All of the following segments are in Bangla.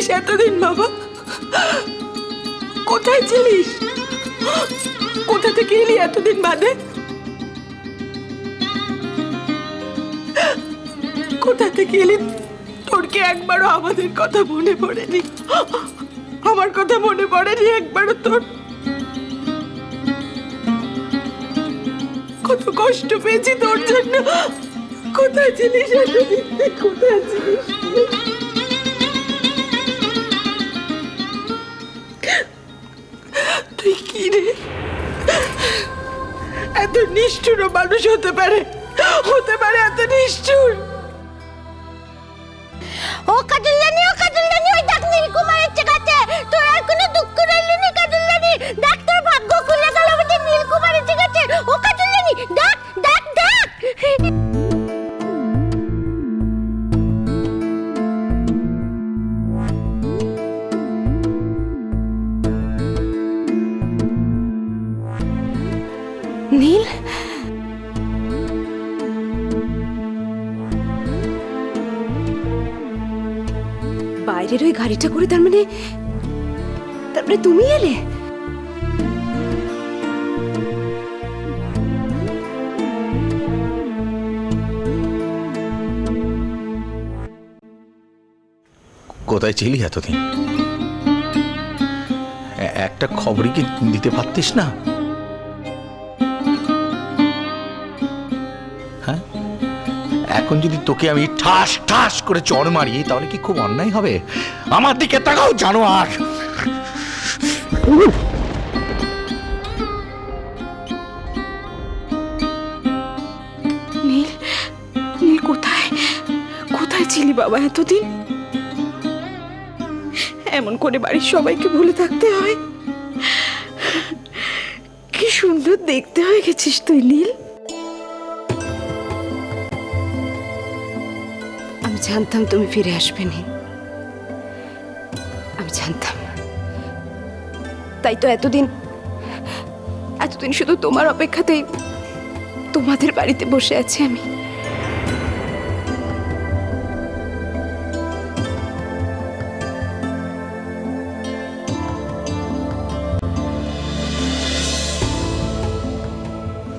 ছিলিস এতদিন বাবা? কোথায় ছিলিস? কোথা থেকে এলি এতদিন বাদে? কোথা থেকে এলি? তোর কি একবারও আমাদের কথা মনে পড়েনি? আমার কথা মনে পড়েনি একবারও তোর? কত কষ্ট পেয়েছি তোর জন্য। কোথায় ছিলিস এতদিন? কোথায় ছিলিস? তুই কি রে? এত নিষ্ঠুর মানুষ হতে পারে এত নিষ্ঠুর? ও কাজলরানী, ওই দেখ নীলকুমারের কাছে। তোর আর কোনো দুঃখ রইল না কাজলরানী। দেখ তোর ভাগ্য খুলে গেল আমাদের নীলকুমারের কাছে। ও কাজলরানী, দেখ দেখ দেখ। নীল, বাইরের ওই গাড়িটা করে তারপরে তুমি এলে? কোথায় ছিলি এতদিন? একটা খবরই কি দিতে পারতিস না? হ্যাঁ, এখন যদি তোকে আমি ঠাস ঠাস করে চড় মারি তাহলে কি খুব অন্যায় হবে? আমার দিকে তাকাও জানোয়ার। নীল, নীল কোথায় কোথায় ছিলি বাবা এতদিন? এমন করে বাড়ির সবাইকে ভুলে থাকতে হয়? কি সুন্দর দেখতে হয়ে গেছিস তুই নীল। আমি জানতাম তুমি ফিরে আসবে নীল, আমি জানতাম। তাই তো এতদিন শুধু তোমার অপেক্ষাতেই তোমাদের বাড়িতে বসে আছি আমি।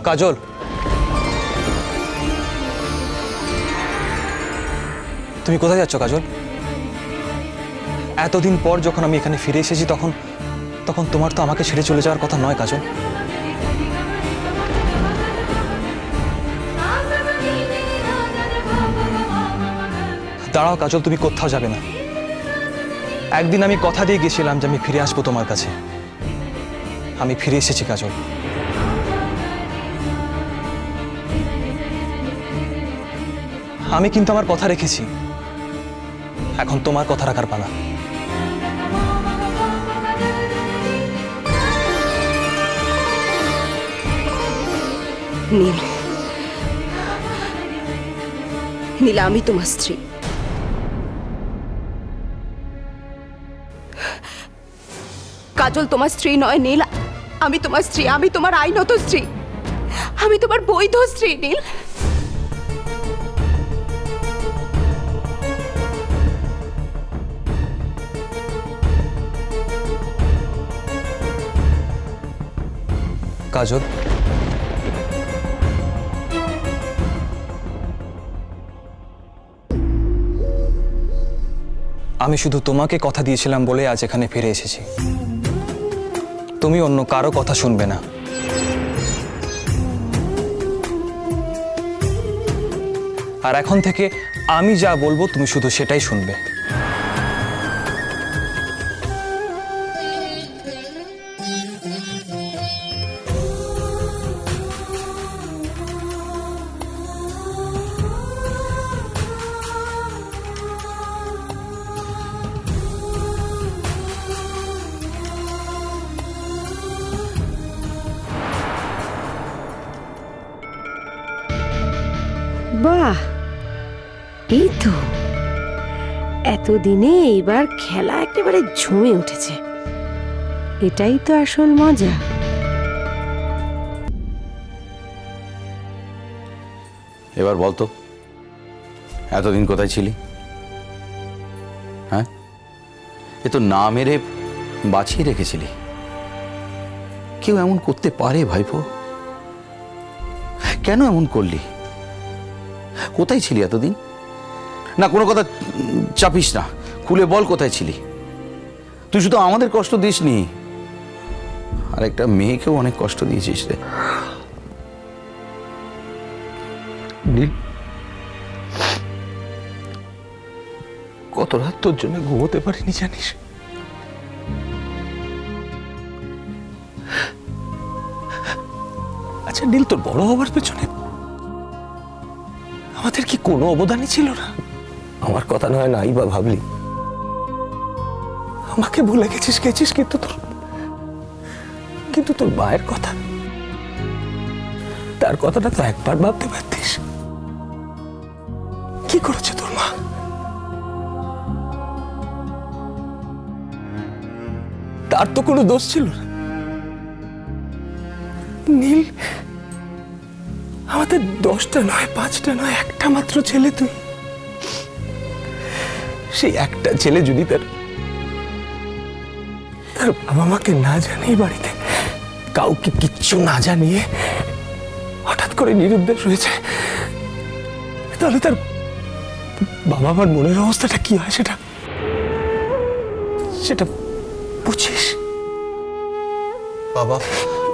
কাজল, তুমি কোথায় যাচ্ছ কাজল? এতদিন পর যখন আমি এখানে ফিরে এসেছি তখন তোমার তো আমাকে ছেড়ে চলে যাওয়ার কথা নয় কাজল। দাঁড়াও কাজল, তুমি কোথাও যাবে না। একদিন আমি কথা দিয়ে গেছিলাম যে আমি ফিরে আসবো তোমার কাছে। আমি ফিরে এসেছি কাজল। আমি কিন্তু আমার কথা রেখেছি, এখন তোমার কথা রাখার পালা। নীল, নীলা, আমি তোমার স্ত্রী। কাজল তোমার স্ত্রী নয় নীল, আমি তোমার স্ত্রী। আমি তোমার আইনত স্ত্রী, আমি তোমার বৈধ স্ত্রী নীল। কাজল, আমি শুধু তোমাকে কথা দিয়েছিলাম বলে আজ এখানে ফিরে এসেছি। তুমি অন্য কারো কথা শুনবে না। আর এখন থেকে আমি যা বলবো তুমি শুধু সেটাই শুনবে। বাহ, এই তো এতদিনে এইবার খেলা একেবারে জমে উঠেছে। এটাই তো আসল মজা। এবার বলতো এতদিন কোথায় ছিলি? হ্যাঁ, এ তো না মেরে বাঁচিয়ে রেখেছিলি। কেউ এমন করতে পারে ভাইপো? কেন এমন করলি? কোথায় ছিলি এতদিন? না, কোনো কথা চাপিস না, খুলে বল কোথায় ছিলি। তুই শুধু আমাদের কষ্ট দিসনি, আর একটা মেয়েকেও অনেক কষ্ট দিয়েছিস রে। নীল, কত রাত তোর জন্য ঘুমোতে পারিনি জানিস? আচ্ছা নীল, তোর বড় হবার পেছনে আমাদের কি কোনো অবদানই ছিল না? আমার কথা নয় নাই বা ভাবলি, আমাকে ভুলে গেছিস, কিন্তু তোর মায়ের কথা, তার কথাটা তো একবার ভাবতে পারতিস। কি করেছে তোর মা? তার তো কোনো দোষ ছিল না। নীল, আমাদের 10টা নয়, 5টা নয়, একটা মাত্র ছেলে তুই। সেই একটা ছেলে যদি তার বাবা মাকে না জানিয়ে, বাড়িতে কাউকে কিচ্ছু না জানিয়ে হঠাৎ করে নিরুদ্দেশ হয়েছে, তাহলে তার বাবা মার মনের অবস্থাটা কি হয় সেটা বুঝিস? বাবা,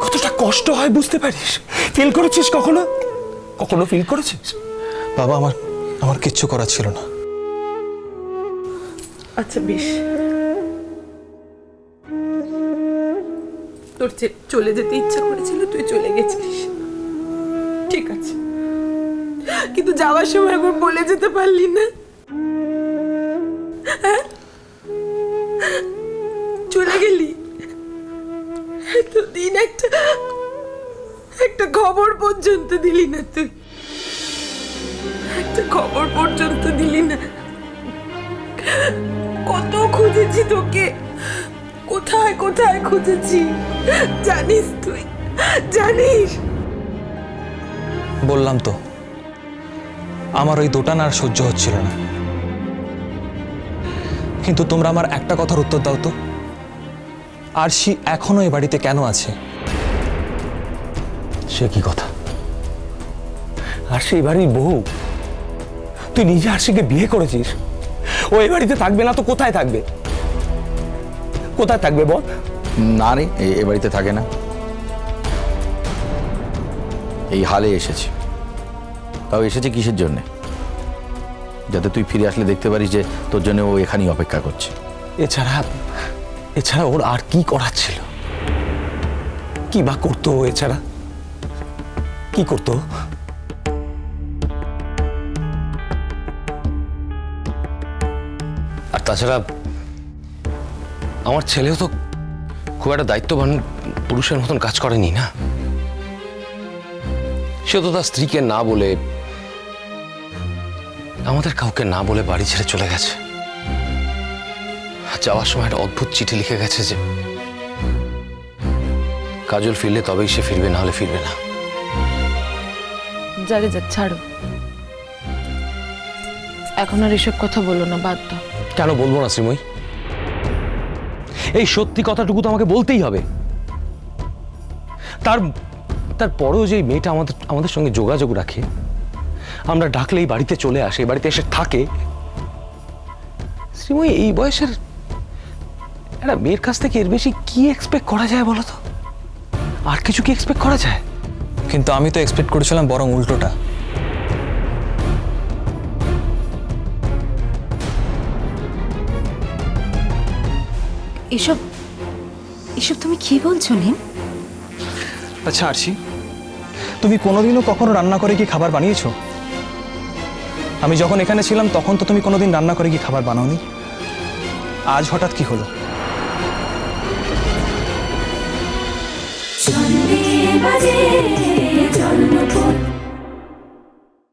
কতটা কষ্ট হয় বুঝতে পারিস? ফিল করেছিস কখনো ফিল করেছিস? বাবা, আমার কিচ্ছু করার ছিল না। আচ্ছা বেশ, তোর চলে যেতে ইচ্ছা করেছিল, তুই চলে গেছিস, ঠিক আছে, কিন্তু যাওয়ার সময় একবার বলে যেতে পারলি না? হ্যাঁ, চলে গেলি, এতদিন একটা খবর পর্যন্ত দিলি না, তুই একটা খবর পর্যন্ত দিলি না। কত খুঁজেছি তোকে, কোথায় কোথায় খুঁজেছি জানিস? তুই জানিস? বললাম তো, আমার ওই দোটানা আর সহ্য হচ্ছিল না। কিন্তু তোমরা আমার একটা কথার উত্তর দাও তো, আরশি এখনো এই বাড়িতে কেন আছে? সে কি কথা? আরশি এই বাড়ির বউ, তুই নিজে আরশিকে বিয়ে করেছিস, ও এই বাড়িতে থাকবে না তো কোথায় থাকবে? কোথায় থাকবে বল? না রে, এ বাড়িতে থাকে না, এই হালে এসেছে। তাও এসেছে কিসের জন্যে? যাতে তুই ফিরে আসলে দেখতে পারিস যে তোর জন্য ও এখানেই অপেক্ষা করছে। এছাড়া ওর আর কি করার ছিল? কি বা করতো ও? এছাড়া কি করতো? আর তাছাড়া আমার ছেলেও তো খুব একটা দায়িত্ববান পুরুষের মতন কাজ করেনি না। সে তো তার স্ত্রীকে না বলে, আমাদের কাউকে না বলে বাড়ি ছেড়ে চলে গেছে। যাওয়ার সময় একটা অদ্ভুত চিঠি লিখে গেছে যে কাজল ফিরলে তবেই সে ফিরবে, না হলে ফিরবে না। যারে যা, ছাড়ো, এখন আর এসব কথা বলো না, বাদ দাও। কেন বলবো না শ্রীময়ী? এই সত্যি কথাটুকু তো আমাকে বলতেই হবে। তারপরেও যে মেয়েটা আমাদের সঙ্গে যোগাযোগ রাখে, আমরা ডাকলেই বাড়িতে চলে আসে, বাড়িতে এসে থাকে। শ্রীময়ী, এই বয়সের একটা মেয়ের কাছ থেকে এর বেশি কি এক্সপেক্ট করা যায় বলো তো? আর কিছু কি এক্সপেক্ট করা যায়? কিন্তু আমি তো এক্সপেক্ট করেছিলাম বরং উল্টোটা। এসব তুমি কি বলছো নিম? আচ্ছা আরশি, তুমি কোনোদিনও কখনো রান্না করে কি খাবার বানিয়েছো? আমি যখন এখানে ছিলাম তখন তো তুমি কোনোদিন রান্না করে কি খাবার বানাওনি। আজ হঠাৎ কি হলো? জন্মে বাজে জন্মপথ